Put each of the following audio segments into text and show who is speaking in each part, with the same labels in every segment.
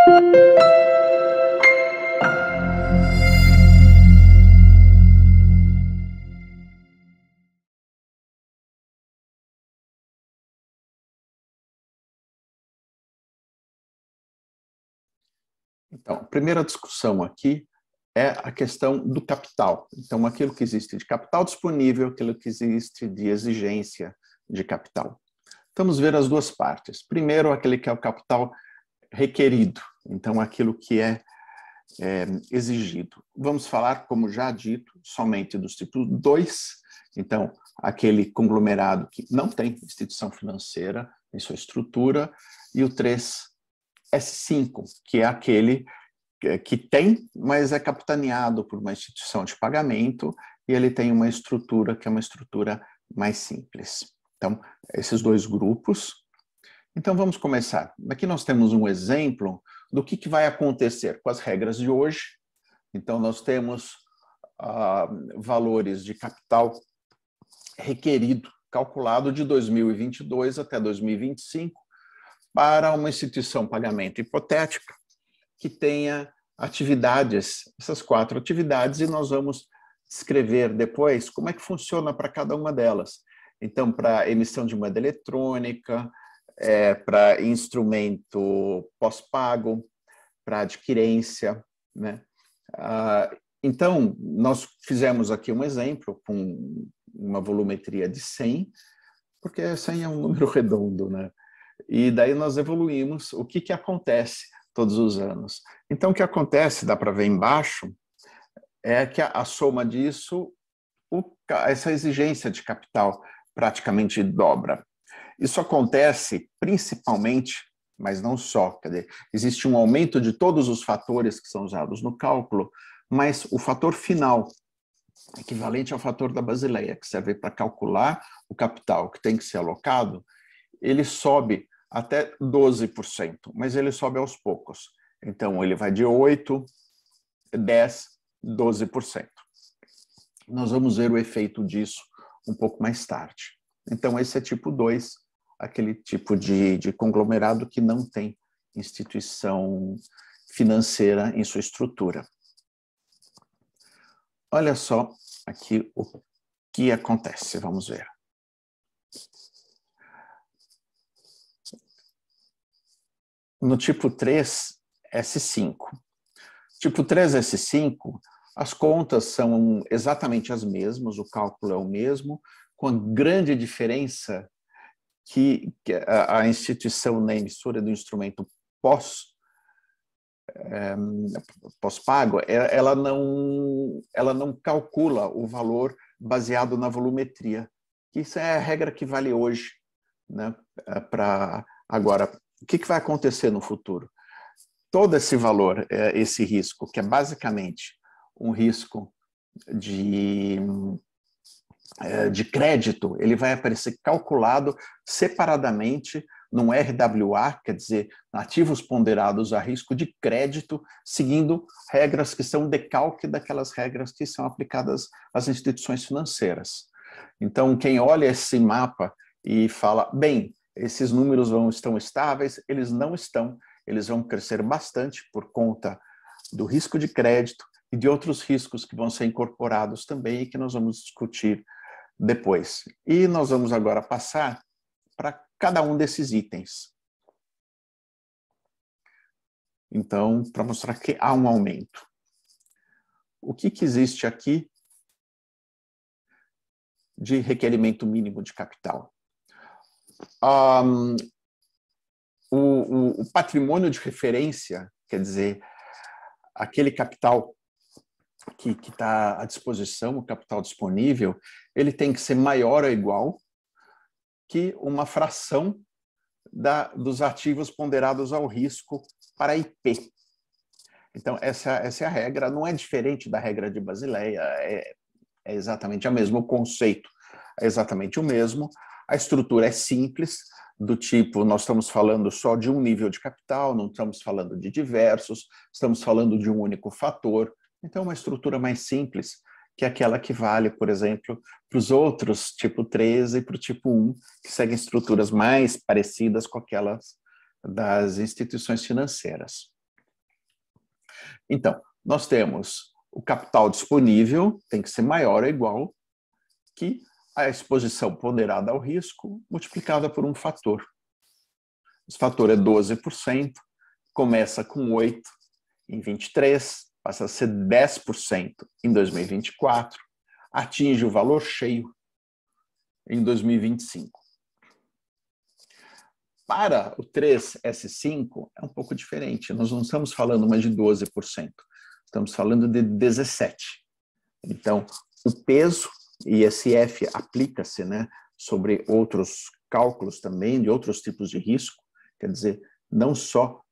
Speaker 1: Então, a primeira discussão aqui é a questão do capital. Então, aquilo que existe de capital disponível, aquilo que existe de exigência de capital. Vamos ver as duas partes. Primeiro, aquele que é o capital requerido, então aquilo que é exigido. Vamos falar, como já dito, somente dos tipos 2, então aquele conglomerado que não tem instituição financeira em sua estrutura, e o 3S5, que é aquele que tem, mas é capitaneado por uma instituição de pagamento, e ele tem uma estrutura que é uma estrutura mais simples. Então, esses dois grupos. Então, vamos começar. Aqui nós temos um exemplo do que vai acontecer com as regras de hoje. Então, nós temos valores de capital requerido, calculado de 2022 até 2025, para uma instituição pagamento hipotética que tenha atividades, essas 4 atividades, e nós vamos descrever depois como é que funciona para cada uma delas. Então, para emissão de moeda eletrônica, para instrumento pós-pago, para adquirência, né? Então, nós fizemos aqui um exemplo com uma volumetria de 100, porque 100 é um número redondo, né? E daí nós evoluímos o que acontece todos os anos. Então, o que acontece, dá para ver embaixo, é que a soma disso, essa exigência de capital praticamente dobra. Isso acontece principalmente, mas não só, quer dizer, existe um aumento de todos os fatores que são usados no cálculo, mas o fator final, equivalente ao fator da Basileia, que serve para calcular o capital que tem que ser alocado, ele sobe até 12%, mas ele sobe aos poucos. Então, ele vai de 8%, 10%, 12%. Nós vamos ver o efeito disso um pouco mais tarde. Então, esse é tipo 2, aquele tipo de conglomerado que não tem instituição financeira em sua estrutura. Olha só aqui o que acontece, vamos ver. No tipo 3S5. Tipo 3S5, as contas são exatamente as mesmas, o cálculo é o mesmo, com a grande diferença que a instituição na emissora do instrumento pós-pago, ela não calcula o valor baseado na volumetria. Isso é a regra que vale hoje, né, para agora. O que vai acontecer no futuro? Todo esse valor, esse risco, que é basicamente um risco de crédito, ele vai aparecer calculado separadamente num RWA, quer dizer, ativos ponderados a risco de crédito, seguindo regras que são decalque daquelas regras que são aplicadas às instituições financeiras. Então, quem olha esse mapa e fala, bem, esses números estão estáveis, eles não estão, eles vão crescer bastante por conta do risco de crédito e de outros riscos que vão ser incorporados também e que nós vamos discutir depois. E nós vamos agora passar para cada um desses itens. Então, para mostrar que há um aumento. O que existe aqui de requerimento mínimo de capital? O patrimônio de referência, quer dizer, aquele capital que está à disposição, o capital disponível, ele tem que ser maior ou igual que uma fração dos ativos ponderados ao risco para IP. Então, essa é a regra, não é diferente da regra de Basileia, é exatamente o mesmo, o conceito é exatamente o mesmo, a estrutura é simples, do tipo, nós estamos falando só de um nível de capital, não estamos falando de diversos, estamos falando de um único fator, então é uma estrutura mais simples que é aquela que vale, por exemplo, para os outros, tipo 13 e para o tipo 1, que seguem estruturas mais parecidas com aquelas das instituições financeiras. Então, nós temos o capital disponível, tem que ser maior ou igual que a exposição ponderada ao risco multiplicada por um fator. Esse fator é 12%, começa com 8 em 23, passa a ser 10% em 2024, atinge o valor cheio em 2025. Para o 3S5 é um pouco diferente, nós não estamos falando mais de 12%, estamos falando de 17%. Então, o peso ISF aplica-se, né, sobre outros cálculos também, de outros tipos de risco, quer dizer, não só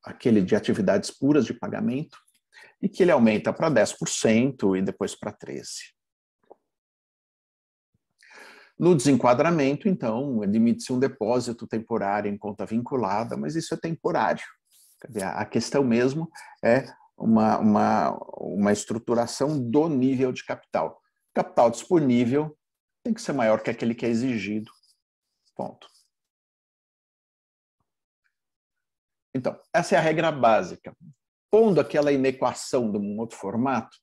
Speaker 1: aquele de atividades puras de pagamento, e que ele aumenta para 10% e depois para 13%. No desenquadramento, então, admite-se um depósito temporário em conta vinculada, mas isso é temporário. Quer dizer, a questão mesmo é uma estruturação do nível de capital. O capital disponível tem que ser maior que aquele que é exigido. Ponto. Então, essa é a regra básica. Pondo aquela inequação de um outro formato,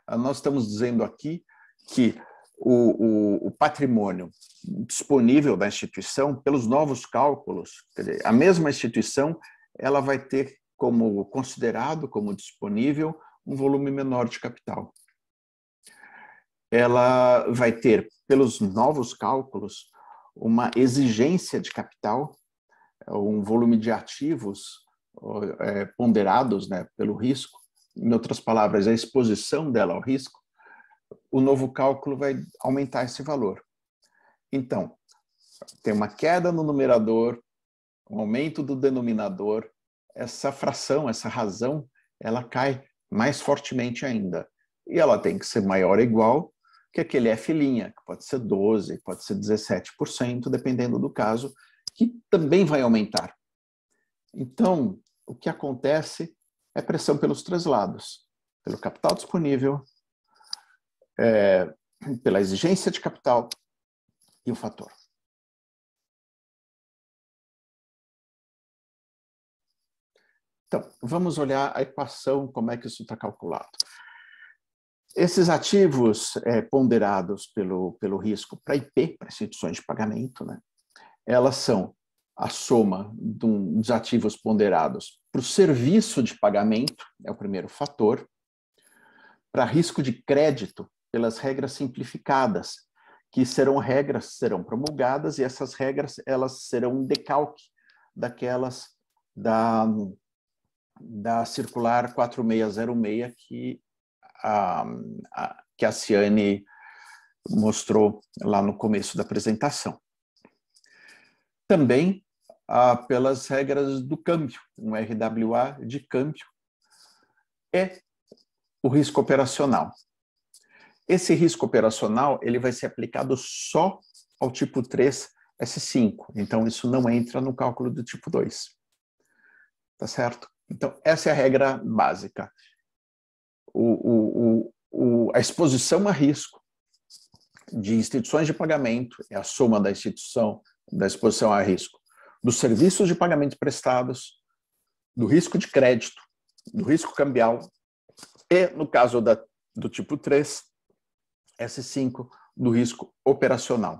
Speaker 1: nós estamos dizendo aqui que o patrimônio disponível da instituição, pelos novos cálculos, quer dizer, a mesma instituição ela vai ter como considerado como disponível um volume menor de capital. Ela vai ter, pelos novos cálculos, uma exigência de capital, um volume de ativos ponderados, né, pelo risco, em outras palavras, a exposição dela ao risco, o novo cálculo vai aumentar esse valor. Então, tem uma queda no numerador, um aumento do denominador, essa fração, essa razão, ela cai mais fortemente ainda. E ela tem que ser maior ou igual que aquele F', que pode ser 12%, pode ser 17%, dependendo do caso, que também vai aumentar. Então, o que acontece é pressão pelos três lados, pelo capital disponível, pela exigência de capital e o fator. Então, vamos olhar a equação, como é que isso está calculado. Esses ativos ponderados pelo risco para IP, para instituições de pagamento, né, elas são a soma dos ativos ponderados para o serviço de pagamento, é o primeiro fator, para risco de crédito, pelas regras simplificadas, que serão promulgadas, e essas regras elas serão um decalque daquelas da circular 4606 que a Ciane mostrou lá no começo da apresentação. Também pelas regras do câmbio, um RWA de câmbio, e o risco operacional. Esse risco operacional ele vai ser aplicado só ao tipo 3S5, então isso não entra no cálculo do tipo 2. Tá certo? Então, essa é a regra básica. A exposição a risco de instituições de pagamento é a soma da exposição a risco dos serviços de pagamento prestados, do risco de crédito, do risco cambial e, no caso do tipo 3, S5, do risco operacional.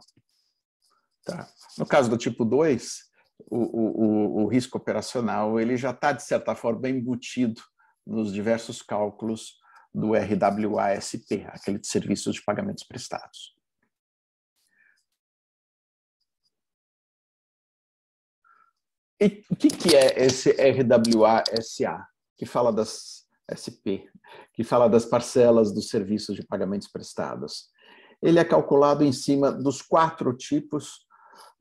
Speaker 1: Tá? No caso do tipo 2, o risco operacional ele já está, de certa forma, embutido nos diversos cálculos do RWASP, aquele de serviços de pagamentos prestados. E o que é esse RWASA, que fala das SP, que fala das parcelas dos serviços de pagamentos prestados? Ele é calculado em cima dos 4 tipos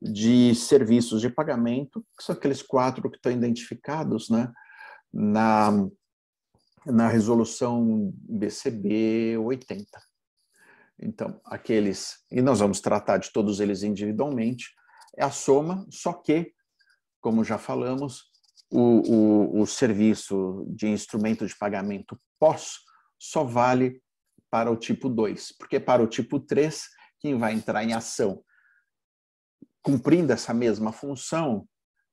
Speaker 1: de serviços de pagamento, que são aqueles 4 que estão identificados, né, na resolução BCB 80. Então, e nós vamos tratar de todos eles individualmente, é a soma, só que, como já falamos, o serviço de instrumento de pagamento pós só vale para o tipo 2, porque para o tipo 3, quem vai entrar em ação cumprindo essa mesma função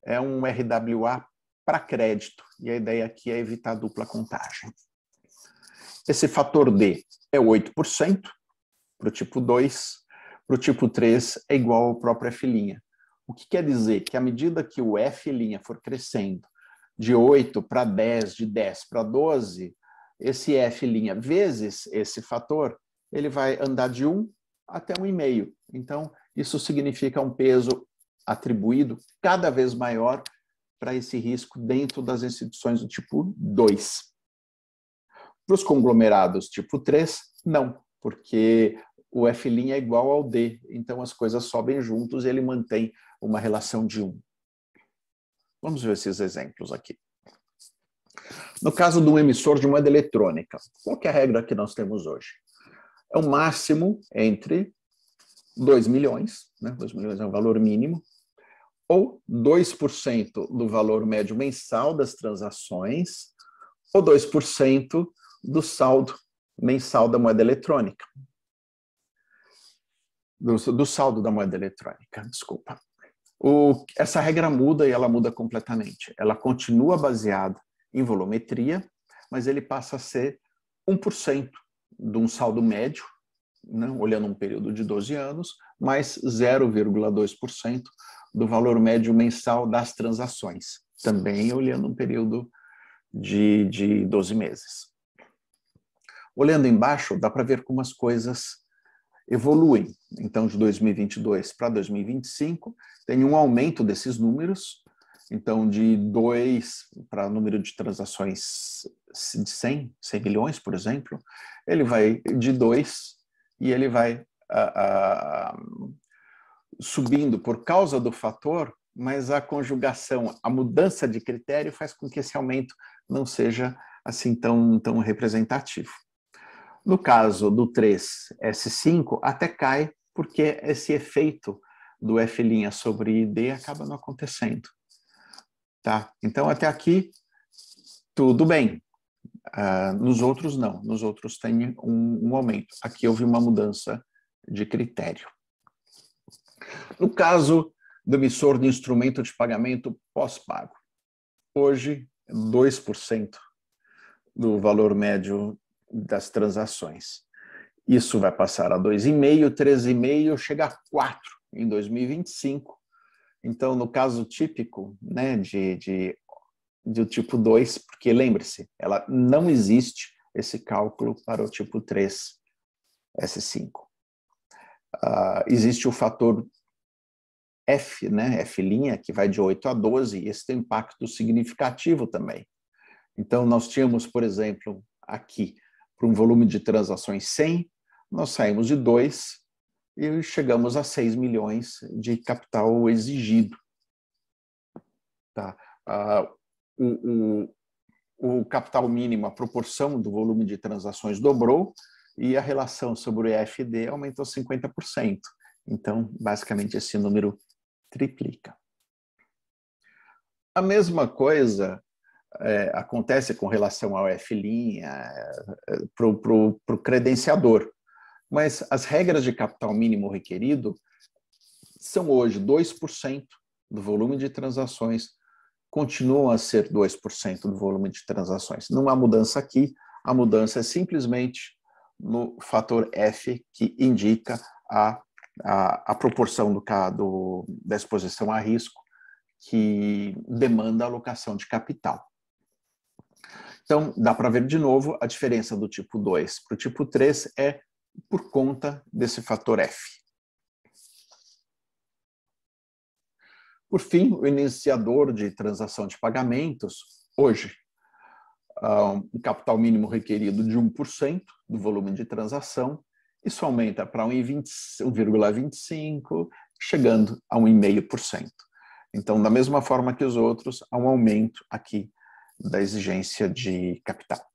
Speaker 1: é um RWA para crédito. E a ideia aqui é evitar dupla contagem. Esse fator D é 8% para o tipo 2, para o tipo 3 é igual ao próprio F'. O que quer dizer? Que à medida que o F' for crescendo de 8 para 10, de 10 para 12, esse F' vezes esse fator, ele vai andar de 1 até 1,5. Então, isso significa um peso atribuído cada vez maior para esse risco dentro das instituições do tipo 2. Para os conglomerados tipo 3, não, porque o F' é igual ao D, então as coisas sobem juntos e ele mantém uma relação de 1. Vamos ver esses exemplos aqui. No caso de um emissor de moeda eletrônica, qual que é a regra que nós temos hoje? É o máximo entre 2 milhões, né? 2 milhões é o valor mínimo, ou 2% do valor médio mensal das transações, ou 2% do saldo mensal da moeda eletrônica. Do saldo da moeda eletrônica, desculpa. Essa regra muda e ela muda completamente. Ela continua baseada em volumetria, mas ele passa a ser 1% de um saldo médio, né, olhando um período de 12 anos, mais 0,2% do valor médio mensal das transações, também olhando um período de 12 meses. Olhando embaixo, dá para ver como as coisas evoluem. Então, de 2022 para 2025, tem um aumento desses números. Então, de 2 para o número de transações de 100 milhões, por exemplo, ele vai de 2 e ele vai subindo por causa do fator, mas a conjugação, a mudança de critério faz com que esse aumento não seja assim tão representativo. No caso do 3S5, até cai, porque esse efeito do F' sobre D acaba não acontecendo. Tá? Então, até aqui, tudo bem. Nos outros, não. Nos outros tem um aumento. Aqui houve uma mudança de critério. No caso do emissor de instrumento de pagamento pós-pago, hoje, 2% do valor médio das transações. Isso vai passar a 2,5%, 3,5%, chega a 4% em 2025. Então, no caso típico, né, do tipo 2, porque lembre-se, ela não existe esse cálculo para o tipo 3, S5. Existe o fator F, né, F', que vai de 8 a 12, e esse tem impacto significativo também. Então, nós tínhamos, por exemplo, aqui, para um volume de transações 100, nós saímos de 2 e chegamos a 6 milhões de capital exigido. Tá? O capital mínimo, a proporção do volume de transações dobrou e a relação sobre o EFD aumentou 50%. Então, basicamente, esse número triplica. A mesma coisa acontece com relação ao F' para o credenciador. Mas as regras de capital mínimo requerido são hoje 2% do volume de transações, continuam a ser 2% do volume de transações. Não há mudança aqui, a mudança é simplesmente no fator F, que indica a proporção da exposição a risco que demanda alocação de capital. Então, dá para ver de novo a diferença do tipo 2 para o tipo 3 é por conta desse fator F. Por fim, o iniciador de transação de pagamentos, hoje, um capital mínimo requerido de 1% do volume de transação, isso aumenta para 1,25%, chegando a 1,5%. Então, da mesma forma que os outros, há um aumento aqui da exigência de capital.